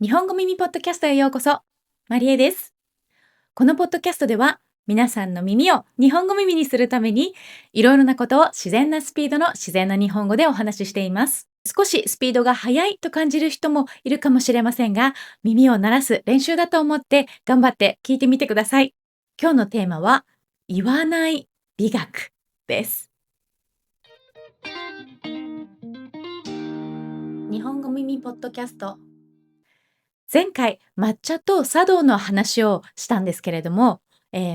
日本語耳ポッドキャストへようこそ。マリエです。このポッドキャストでは皆さんの耳を日本語耳にするためにいろいろなことを自然なスピードの自然な日本語でお話ししています。少しスピードが速いと感じる人もいるかもしれませんが、耳を鳴らす練習だと思って頑張って聞いてみてください。今日のテーマは言わない美学です。日本語耳ポッドキャスト、前回抹茶と茶道の話をしたんですけれども、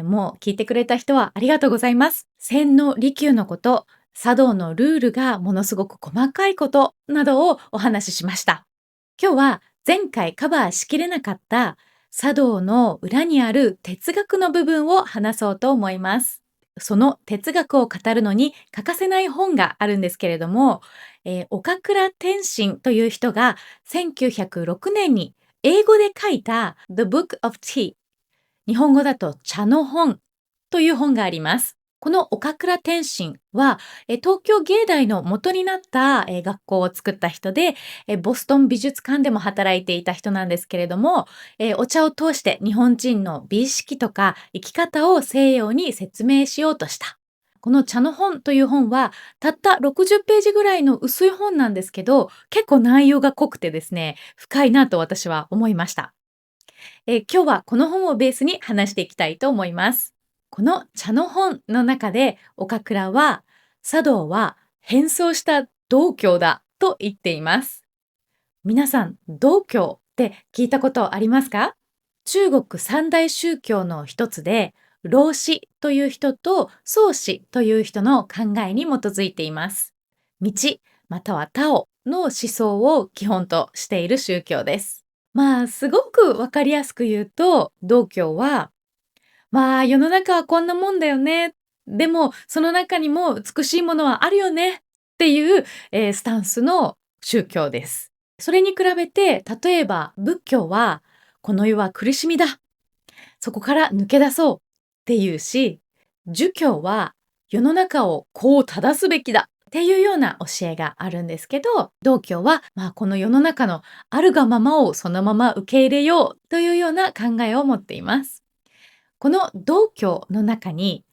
もう聞いてくれた人はありがとうございます。禅の利休のこと、茶道のルールがものすごく細かいことなどをお話ししました。今日は前回カバーしきれなかった茶道の裏にある哲学の部分を話そうと思います。その哲学を語るのに欠かせない本があるんですけれども、岡倉天心という人が1906年に英語で書いた The Book of Tea、 日本語だと茶の本という本があります。この岡倉天心は東京芸大の元になった学校を作った人で、ボストン美術館でも働いていた人なんですけれども、お茶を通して日本人の美意識とか生き方を西洋に説明しようとした。この茶の本という本はたった60ページぐらいの薄い本なんですけど、結構内容が濃くてですね、深いなと私は思いました。今日はこの本をベースに話していきたいと思います。この茶の本の中で岡倉は、茶道は変装した道教だと言っています。皆さん、道教って聞いたことありますか？中国三大宗教の一つで、老子という人と宗子という人の考えに基づいています。道またはタオの思想を基本としている宗教です。すごくわかりやすく言うと、道教は、世の中はこんなもんだよね。でも、その中にも美しいものはあるよねっていう、スタンスの宗教です。それに比べて、例えば仏教は、この世は苦しみだ。そこから抜け出そうっていうし、儒教は世の中をこう正すべきだっていうような教えがあるんですけど、道教はこの世の中のあるがままをそのまま受け入れようというような考えを持っています。この道教の中に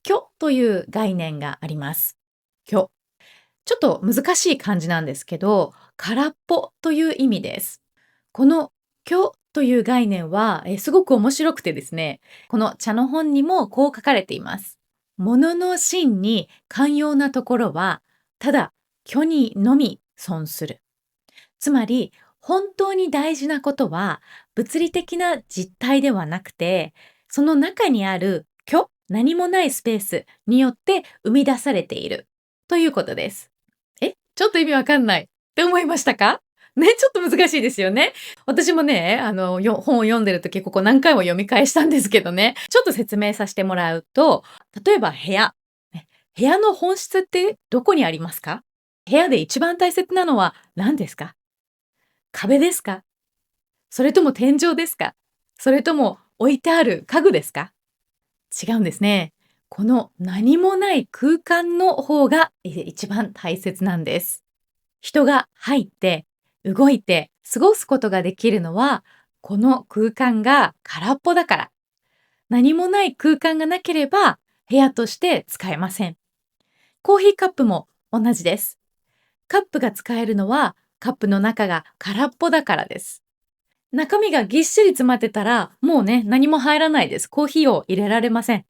虚という概念があります。虚。ちょっと難しい漢字なんですけど、空っぽという意味です。この虚という概念はすごく面白くてですね、この茶の本にもこう書かれています。物の真に寛容なところは、ただ虚にのみ損する。つまり、本当に大事なことは物理的な実体ではなくて、その中にある虚、何もないスペースによって生み出されているということです。ちょっと意味わかんないって思いましたか？ね、ちょっと難しいですよね。私もね、本を読んでる時、ここ何回も読み返したんですけどね、ちょっと説明させてもらうと、例えば部屋。ね、部屋の本質ってどこにありますか？部屋で一番大切なのは何ですか？壁ですか？それとも天井ですか？それとも置いてある家具ですか？違うんですね。この何もない空間の方が一番大切なんです。人が入って動いて過ごすことができるのは、この空間が空っぽだから。何もない空間がなければ部屋として使えません。コーヒーカップも同じです。カップが使えるのはカップの中が空っぽだからです。中身がぎっしり詰まってたらもうね、何も入らないです。コーヒーを入れられません。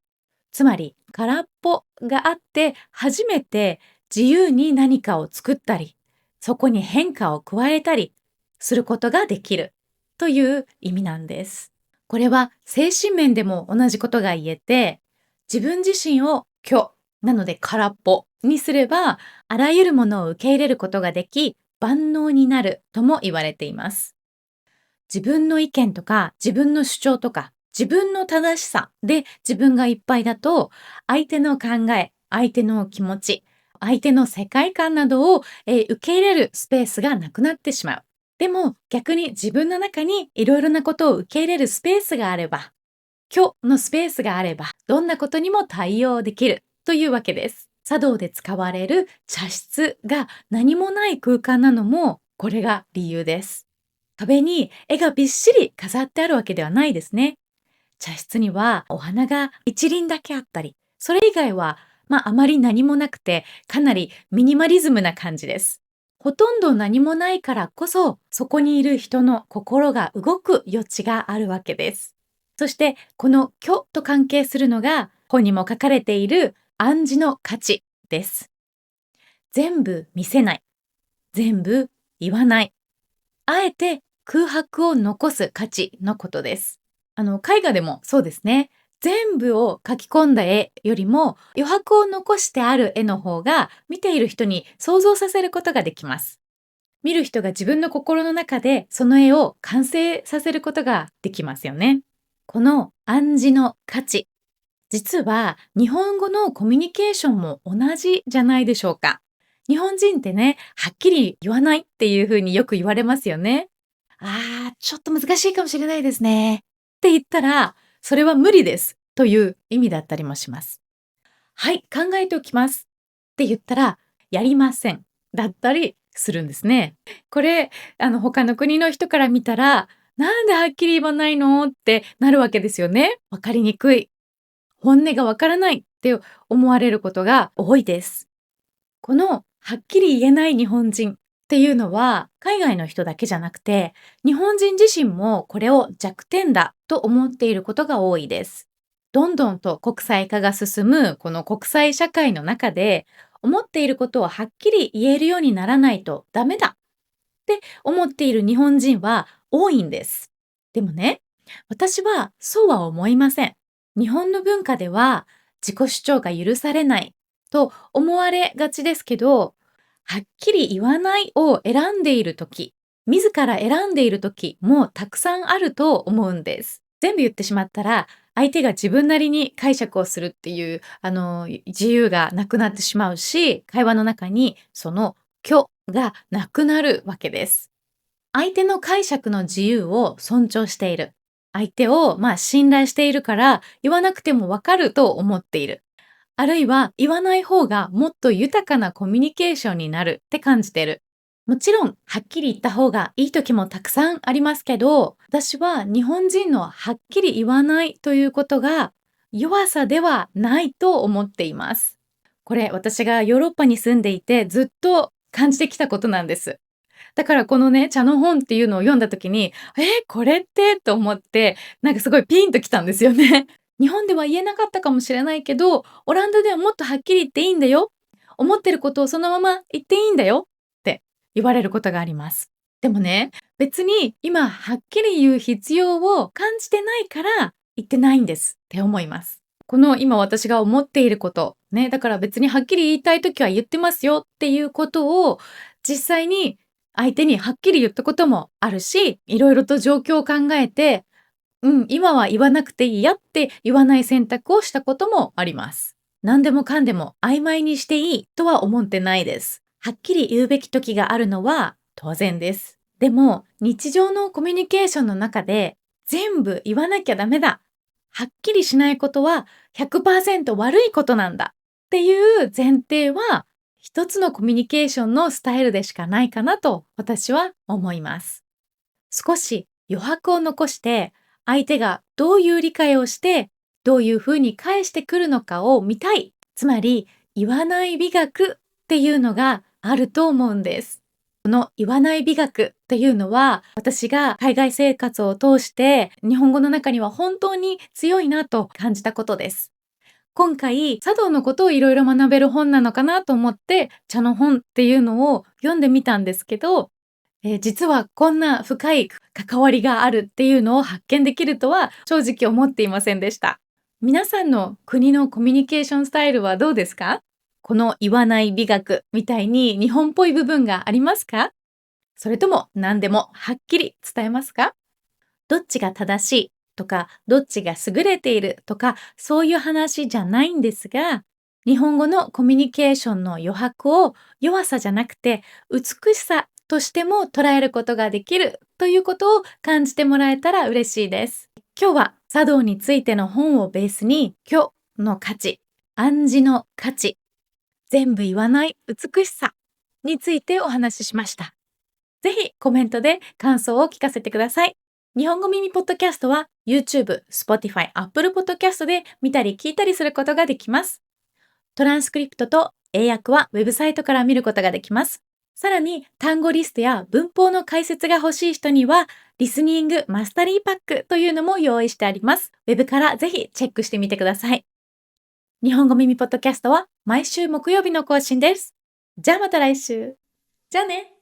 つまり空っぽがあって初めて自由に何かを作ったり、そこに変化を加えたりすることができるという意味なんです。これは精神面でも同じことが言えて、自分自身を虚なので空っぽにすれば、あらゆるものを受け入れることができ、万能になるとも言われています。自分の意見とか自分の主張とか自分の正しさで自分がいっぱいだと、相手の考え、相手の気持ち、相手の世界観などを、受け入れるスペースがなくなってしまう。でも逆に自分の中にいろいろなことを受け入れるスペースがあれば、虚のスペースがあれば、どんなことにも対応できるというわけです。茶道で使われる茶室が何もない空間なのもこれが理由です。壁に絵がびっしり飾ってあるわけではないですね。茶室にはお花が一輪だけあったり、それ以外はあまり何もなくて、かなりミニマリズムな感じです。ほとんど何もないからこそ、そこにいる人の心が動く余地があるわけです。そしてこの虚と関係するのが本にも書かれている暗示の価値です。全部見せない、全部言わない、あえて空白を残す価値のことです。絵画でもそうですね。全部を描き込んだ絵よりも余白を残してある絵の方が見ている人に想像させることができます。見る人が自分の心の中でその絵を完成させることができますよね。この暗示の価値、実は日本語のコミュニケーションも同じじゃないでしょうか。日本人ってね、はっきり言わないっていうふうによく言われますよね。ちょっと難しいかもしれないですね。って言ったら、それは無理ですという意味だったりもします。はい、考えておきますって言ったら、やりませんだったりするんですね。これ、他の国の人から見たら、なんではっきり言わないのってなるわけですよね。わかりにくい。本音がわからないって思われることが多いです。このはっきり言えない日本人っていうのは海外の人だけじゃなくて、日本人自身もこれを弱点だと思っていることが多いです。どんどんと国際化が進むこの国際社会の中で、思っていることをはっきり言えるようにならないとダメだって思っている日本人は多いんです。でもね、私はそうは思いません。日本の文化では自己主張が許されないと思われがちですけど、はっきり言わないを選んでいる時、自ら選んでいる時もたくさんあると思うんです。全部言ってしまったら、相手が自分なりに解釈をするっていう自由がなくなってしまうし、会話の中にその虚がなくなるわけです。相手の解釈の自由を尊重している。相手を信頼しているから言わなくてもわかると思っている。あるいは言わない方がもっと豊かなコミュニケーションになるって感じてる。もちろんはっきり言った方がいい時もたくさんありますけど、私は日本人のはっきり言わないということが弱さではないと思っています。これ私がヨーロッパに住んでいてずっと感じてきたことなんです。だからこのね、茶の本っていうのを読んだ時に、これってと思って、なんかすごいピンときたんですよね。日本では言えなかったかもしれないけど、オランダではもっとはっきり言っていいんだよ。思ってることをそのまま言っていいんだよって言われることがあります。でもね、別に今はっきり言う必要を感じてないから言ってないんですって思います。この今私が思っていること、ね、だから別にはっきり言いたい時は言ってますよっていうことを実際に相手にはっきり言ったこともあるし、いろいろと状況を考えて、今は言わなくていいやって言わない選択をしたこともあります。何でもかんでも曖昧にしていいとは思ってないです。はっきり言うべき時があるのは当然です。でも日常のコミュニケーションの中で全部言わなきゃダメだ。はっきりしないことは100% 悪いことなんだっていう前提は一つのコミュニケーションのスタイルでしかないかなと私は思います。少し余白を残して相手がどういう理解をしてどういうふうに返してくるのかを見たい。つまり言わない美学っていうのがあると思うんです。この言わない美学っていうのは私が海外生活を通して日本語の中には本当に強いなと感じたことです。今回茶道のことをいろいろ学べる本なのかなと思って茶の本っていうのを読んでみたんですけど、実はこんな深い関わりがあるっていうのを発見できるとは正直思っていませんでした。皆さんの国のコミュニケーションスタイルはどうですか？この言わない美学みたいに日本っぽい部分がありますか？それとも何でもはっきり伝えますか？どっちが正しいとか、どっちが優れているとか、そういう話じゃないんですが、日本語のコミュニケーションの余白を弱さじゃなくて美しさとしても捉えることができるということを感じてもらえたら嬉しいです。今日は茶道についての本をベースに、虚の価値、暗示の価値、全部言わない美しさについてお話ししました。ぜひコメントで感想を聞かせてください。日本語耳ポッドキャストは YouTube、Spotify、Apple Podcast で見たり聞いたりすることができます。トランスクリプトと英訳はウェブサイトから見ることができます。さらに単語リストや文法の解説が欲しい人にはリスニングマスタリーパックというのも用意してあります。ウェブからぜひチェックしてみてください。日本語耳ポッドキャストは毎週木曜日の更新です。じゃあまた来週。じゃあね。